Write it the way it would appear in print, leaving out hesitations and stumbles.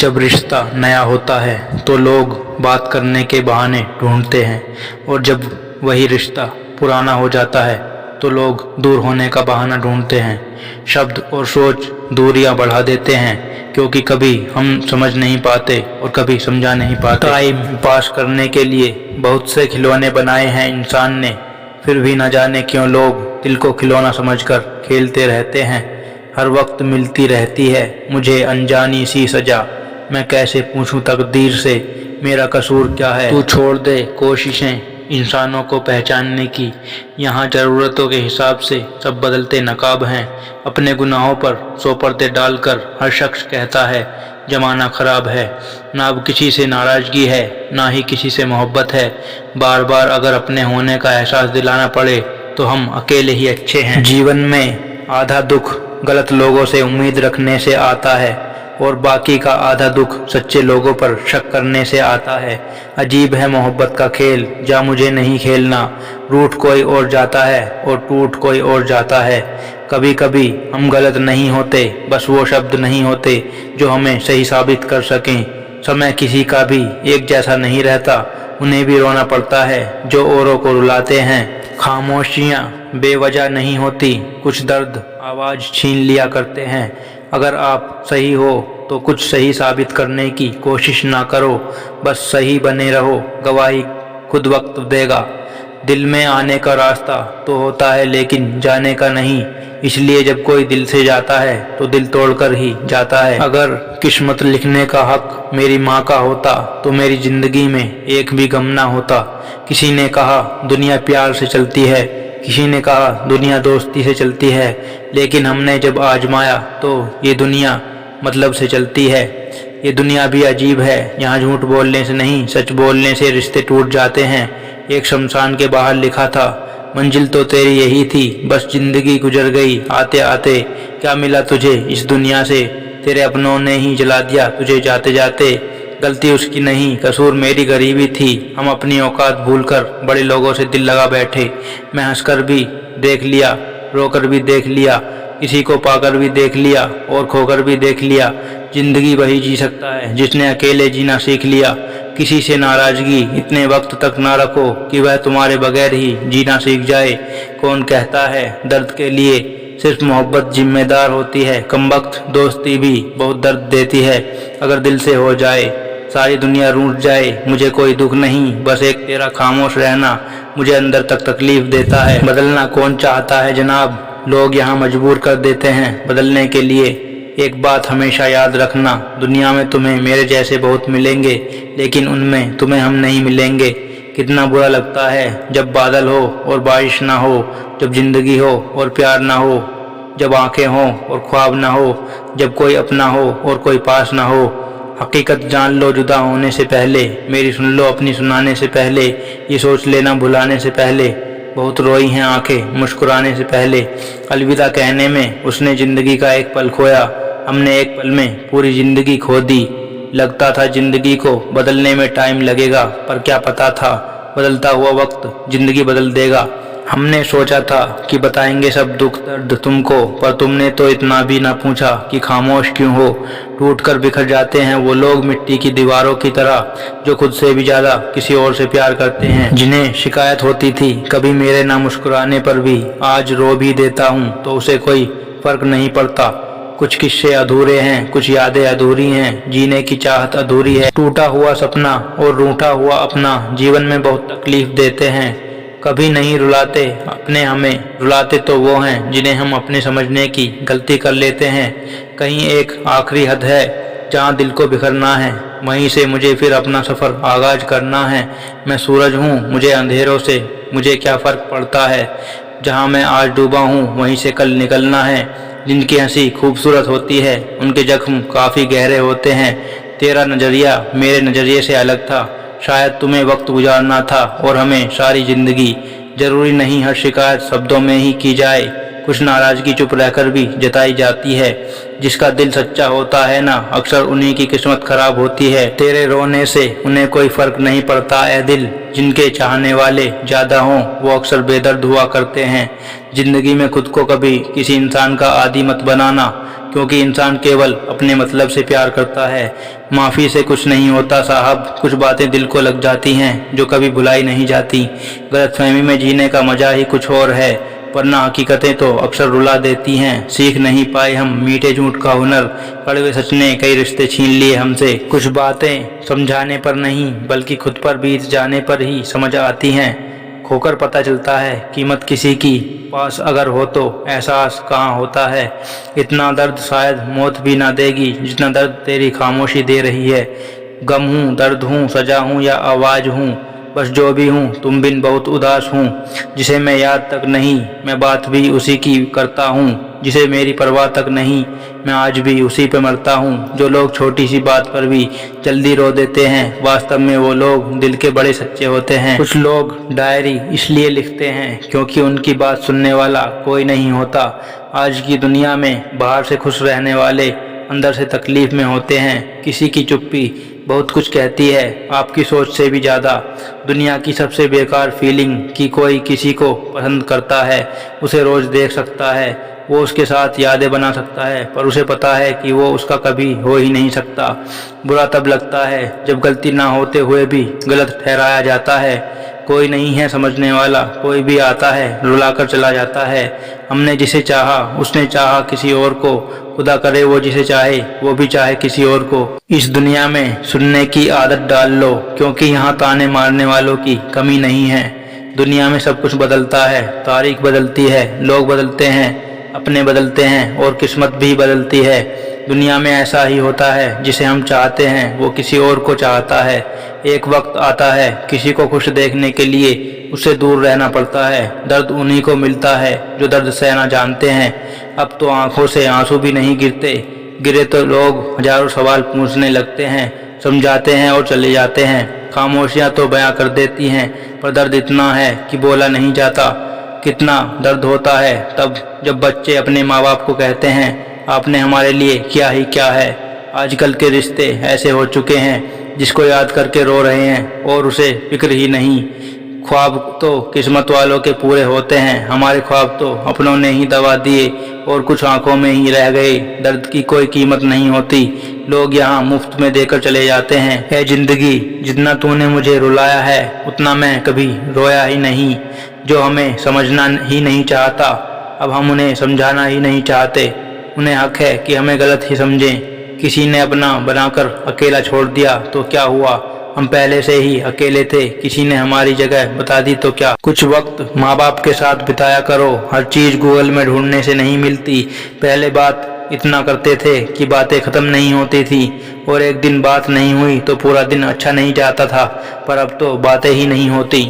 जब रिश्ता नया होता है तो लोग बात करने के बहाने ढूंढते हैं, और जब वही रिश्ता पुराना हो जाता है तो लोग दूर होने का बहाना ढूंढते हैं। शब्द और सोच दूरियां बढ़ा देते हैं, क्योंकि कभी हम समझ नहीं पाते और कभी समझा नहीं पाते। टाइम पास करने के लिए बहुत से खिलौने बनाए हैं इंसान ने, फिर भी न जाने क्यों लोग दिल को खिलौना समझकर खेलते रहते हैं। हर वक्त मिलती रहती है मुझे अनजानी सी सजा, मैं कैसे पूछूं तकदीर से मेरा कसूर क्या है। तू छोड़ दे कोशिशें इंसानों को पहचानने की, यहाँ ज़रूरतों के हिसाब से सब बदलते नकाब हैं। अपने गुनाहों पर 100 पर्दे डालकर हर शख्स कहता है जमाना ख़राब है। ना अब किसी से नाराज़गी है, ना ही किसी से मोहब्बत है। बार बार अगर अपने होने का एहसास दिलाना पड़े तो हम अकेले ही अच्छे हैं। जीवन में आधा दुख गलत लोगों से उम्मीद रखने से आता है, और बाकी का आधा दुख सच्चे लोगों पर शक करने से आता है। अजीब है मोहब्बत का खेल, जा मुझे नहीं खेलना। रूठ कोई और जाता है और टूट कोई और जाता है। कभी कभी हम गलत नहीं होते, बस वो शब्द नहीं होते जो हमें सही साबित कर सकें। समय किसी का भी एक जैसा नहीं रहता, उन्हें भी रोना पड़ता है जो औरों को रुलाते हैं। खामोशियाँ बेवजह नहीं होती, कुछ दर्द आवाज़ छीन लिया करते हैं। अगर आप सही हो तो कुछ सही साबित करने की कोशिश ना करो, बस सही बने रहो, गवाही खुद वक्त देगा। दिल में आने का रास्ता तो होता है लेकिन जाने का नहीं, इसलिए जब कोई दिल से जाता है तो दिल तोड़कर ही जाता है। अगर किस्मत लिखने का हक मेरी माँ का होता तो मेरी ज़िंदगी में एक भी गम ना होता। किसी ने कहा दुनिया प्यार से चलती है, किसी ने कहा दुनिया दोस्ती से चलती है, लेकिन हमने जब आजमाया तो ये दुनिया मतलब से चलती है। ये दुनिया भी अजीब है, यहाँ झूठ बोलने से नहीं सच बोलने से रिश्ते टूट जाते हैं। एक शमशान के बाहर लिखा था मंजिल तो तेरी यही थी, बस जिंदगी गुजर गई आते आते। क्या मिला तुझे इस दुनिया से, तेरे अपनों ने ही जला दिया तुझे जाते जाते। गलती उसकी नहीं, कसूर मेरी गरीबी थी। हम अपनी औकात भूलकर बड़े लोगों से दिल लगा बैठे। मैं हंसकर भी देख लिया, रोकर भी देख लिया, किसी को पाकर भी देख लिया और खोकर भी देख लिया। जिंदगी वही जी सकता है जिसने अकेले जीना सीख लिया। किसी से नाराज़गी इतने वक्त तक ना रखो कि वह तुम्हारे बगैर ही जीना सीख जाए। कौन कहता है दर्द के लिए सिर्फ मोहब्बत जिम्मेदार होती है, कमबख्त दोस्ती भी बहुत दर्द देती है। अगर दिल से हो जाए सारी दुनिया रूठ जाए, मुझे कोई दुख नहीं, बस एक तेरा खामोश रहना मुझे अंदर तक तकलीफ देता है। बदलना कौन चाहता है जनाब, लोग यहाँ मजबूर कर देते हैं बदलने के लिए। एक बात हमेशा याद रखना, दुनिया में तुम्हें मेरे जैसे बहुत मिलेंगे, लेकिन उनमें तुम्हें हम नहीं मिलेंगे। कितना बुरा लगता है जब बादल हो और बारिश ना हो, जब जिंदगी हो और प्यार ना हो, जब आंखें हों और ख्वाब ना हो, जब कोई अपना हो और कोई पास ना हो। हकीकत जान लो जुदा होने से पहले, मेरी सुन लो अपनी सुनाने से पहले, ये सोच लेना भुलाने से पहले। बहुत रोई हैं आंखें मुस्कुराने से पहले, अलविदा कहने में उसने ज़िंदगी का एक पल खोया। हमने एक पल में पूरी ज़िंदगी खो दी। लगता था ज़िंदगी को बदलने में टाइम लगेगा, पर क्या पता था बदलता हुआ वक्त ज़िंदगी बदल देगा। हमने सोचा था कि बताएंगे सब दुख दर्द तुमको, पर तुमने तो इतना भी ना पूछा कि खामोश क्यों हो। टूटकर बिखर जाते हैं वो लोग मिट्टी की दीवारों की तरह, जो खुद से भी ज़्यादा किसी और से प्यार करते हैं। जिन्हें शिकायत होती थी कभी मेरे ना मुस्कुराने पर भी, आज रो भी देता हूँ तो उसे कोई फ़र्क नहीं पड़ता। कुछ किस्से अधूरे हैं, कुछ यादें अधूरी हैं, जीने की चाहत अधूरी है। टूटा हुआ सपना और रूठा हुआ अपना जीवन में बहुत तकलीफ देते हैं। कभी नहीं रुलाते अपने हमें, रुलाते तो वो हैं जिन्हें हम अपने समझने की गलती कर लेते हैं। कहीं एक आखिरी हद है जहाँ दिल को बिखरना है, वहीं से मुझे फिर अपना सफ़र आगाज करना है। मैं सूरज हूँ मुझे अंधेरों से मुझे क्या फ़र्क पड़ता है, जहाँ मैं आज डूबा हूँ वहीं से कल निकलना है। जिनकी हंसी खूबसूरत होती है उनके जख्म काफ़ी गहरे होते हैं। तेरा नज़रिया मेरे नज़रिए से अलग था, शायद तुम्हें वक्त गुजारना था और हमें सारी ज़िंदगी। ज़रूरी नहीं हर शिकायत शब्दों में ही की जाए, कुछ नाराज़गी चुप रहकर भी जताई जाती है। जिसका दिल सच्चा होता है ना, अक्सर उन्हीं की किस्मत खराब होती है। तेरे रोने से उन्हें कोई फ़र्क नहीं पड़ता ए दिल, जिनके चाहने वाले ज़्यादा हों वो अक्सर बेदर्द हुआ करते हैं। ज़िंदगी में खुद को कभी किसी इंसान का आदी मत बनाना, क्योंकि इंसान केवल अपने मतलब से प्यार करता है। माफ़ी से कुछ नहीं होता साहब, कुछ बातें दिल को लग जाती हैं जो कभी भुलाई नहीं जाती। गलतफहमी में जीने का मज़ा ही कुछ और है, वरना हकीकतें तो अक्सर रुला देती हैं। सीख नहीं पाए हम मीठे झूठ का हुनर, कड़वे सच ने कई रिश्ते छीन लिए हमसे। कुछ बातें समझाने पर नहीं बल्कि खुद पर बीत जाने पर ही समझ आती हैं। खोकर पता चलता है कीमत किसी की, पास अगर हो तो एहसास कहाँ होता है। इतना दर्द शायद मौत भी ना देगी जितना दर्द तेरी खामोशी दे रही है। गम हूँ, दर्द हूँ, सजा हूँ या आवाज़ हूँ, बस जो भी हूँ तुम बिन बहुत उदास हूँ। जिसे मैं याद तक नहीं मैं बात भी उसी की करता हूँ, जिसे मेरी परवाह तक नहीं मैं आज भी उसी पे मरता हूँ। जो लोग छोटी सी बात पर भी जल्दी रो देते हैं, वास्तव में वो लोग दिल के बड़े सच्चे होते हैं। कुछ लोग डायरी इसलिए लिखते हैं क्योंकि उनकी बात सुनने वाला कोई नहीं होता। आज की दुनिया में बाहर से खुश रहने वाले अंदर से तकलीफ में होते हैं। किसी की चुप्पी बहुत कुछ कहती है, आपकी सोच से भी ज़्यादा। दुनिया की सबसे बेकार फीलिंग कि कोई किसी को पसंद करता है, उसे रोज़ देख सकता है, वो उसके साथ यादें बना सकता है, पर उसे पता है कि वो उसका कभी हो ही नहीं सकता। बुरा तब लगता है जब गलती ना होते हुए भी गलत ठहराया जाता है। कोई नहीं है समझने वाला, कोई भी आता है रुलाकर चला जाता है। हमने जिसे चाहा उसने चाहा किसी और को, खुदा करे वो जिसे चाहे वो भी चाहे किसी और को। इस दुनिया में सुनने की आदत डाल लो, क्योंकि यहाँ ताने मारने वालों की कमी नहीं है। दुनिया में सब कुछ बदलता है, तारीख बदलती है, लोग बदलते हैं, अपने बदलते हैं और किस्मत भी बदलती है। दुनिया में ऐसा ही होता है, जिसे हम चाहते हैं वो किसी और को चाहता है। एक वक्त आता है किसी को खुश देखने के लिए उससे दूर रहना पड़ता है। दर्द उन्हीं को मिलता है जो दर्द सहना जानते हैं। अब तो आंखों से आंसू भी नहीं गिरते, गिरे तो लोग हजारों सवाल पूछने लगते हैं, समझाते हैं और चले जाते हैं। खामोशियां तो बयां कर देती हैं, पर दर्द इतना है कि बोला नहीं जाता। कितना दर्द होता है तब जब बच्चे अपने माँ बाप को कहते हैं आपने हमारे लिए किया ही क्या है। आजकल के रिश्ते ऐसे हो चुके हैं, जिसको याद करके रो रहे हैं और उसे फिक्र ही नहीं। ख्वाब तो किस्मत वालों के पूरे होते हैं, हमारे ख्वाब तो अपनों ने ही दबा दिए और कुछ आंखों में ही रह गए। दर्द की कोई कीमत नहीं होती, लोग यहाँ मुफ्त में देकर चले जाते हैं। है जिंदगी, जितना तूने मुझे रुलाया है उतना मैं कभी रोया ही नहीं। जो हमें समझना ही नहीं चाहता, अब हम उन्हें समझाना ही नहीं चाहते। उन्हें हक है कि हमें गलत ही समझें। किसी ने अपना बनाकर अकेला छोड़ दिया तो क्या हुआ, हम पहले से ही अकेले थे। किसी ने हमारी जगह बता दी तो क्या। कुछ वक्त माँ बाप के साथ बिताया करो, हर चीज़ गूगल में ढूंढने से नहीं मिलती। पहले बात इतना करते थे कि बातें ख़त्म नहीं होती थी, और एक दिन बात नहीं हुई तो पूरा दिन अच्छा नहीं जाता था, पर अब तो बातें ही नहीं होती।